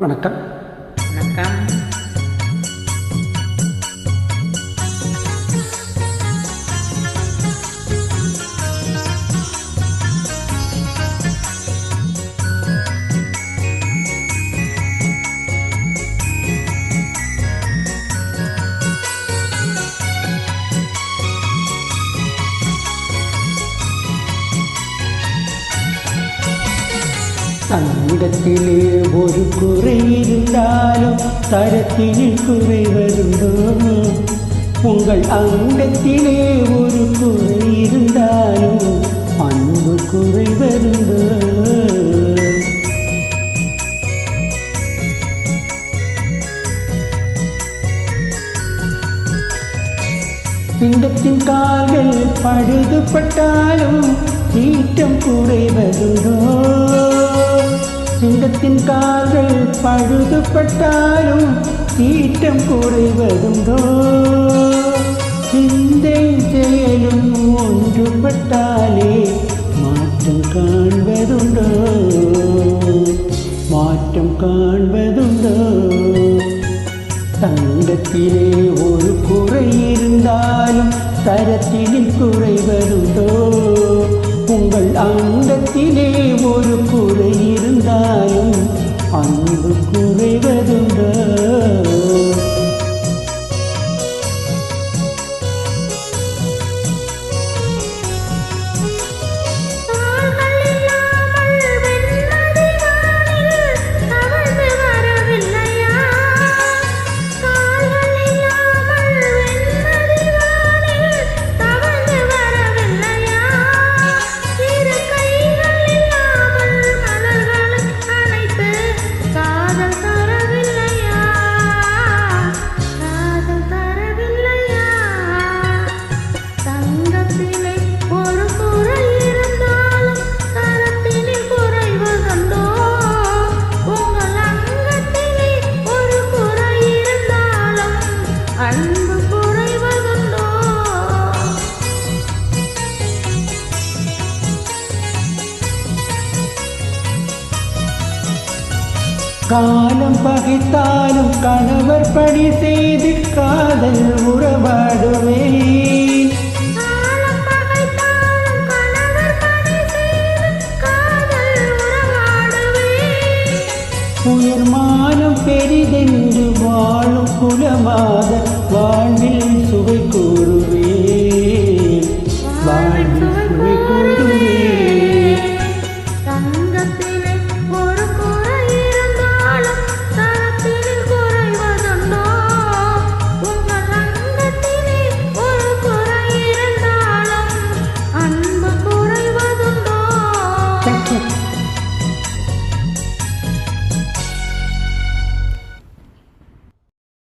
வணக்கம். வணக்கம். தங்கத்திலே ஒரு குறை இருந்தாலும் தரத்தினில் குறை வருந்தோ? உங்கள் அங்கத்திலே ஒரு குறை இருந்தாலும் அன்பு குறை வருந்தோ? சிங்கத்தின் கால்கள் பழுதுபட்டாலும் சீற்றம் குறைவதுண்டோ? சிங்கத்தின் கால்கள் பழுதுபட்டாலும் சீற்றம் குறைவதுண்டோ? சிந்தை செயலும் ஒன்றுபட்டாலே மாற்றம் காண்பதுண்டோ? மாற்றம் காண்பதுண்டோ? தங்கத்திலே ஒரு குறை இருந்தாலும் தரத்தினில் குறைவதுண்டோ? உங்கள் அங்கத்திலே ஒரு குறை இருந்தாலும் அன்பு குறைவதுண்டோ? காலம் பகைத்தாலும் கணவர் பணி செய்து காதல் உறவாடுவேன். உயர்மானம் பெரிதென்று வாழும் குலமாக வாழ்வில் சுவை கூறுவேன்.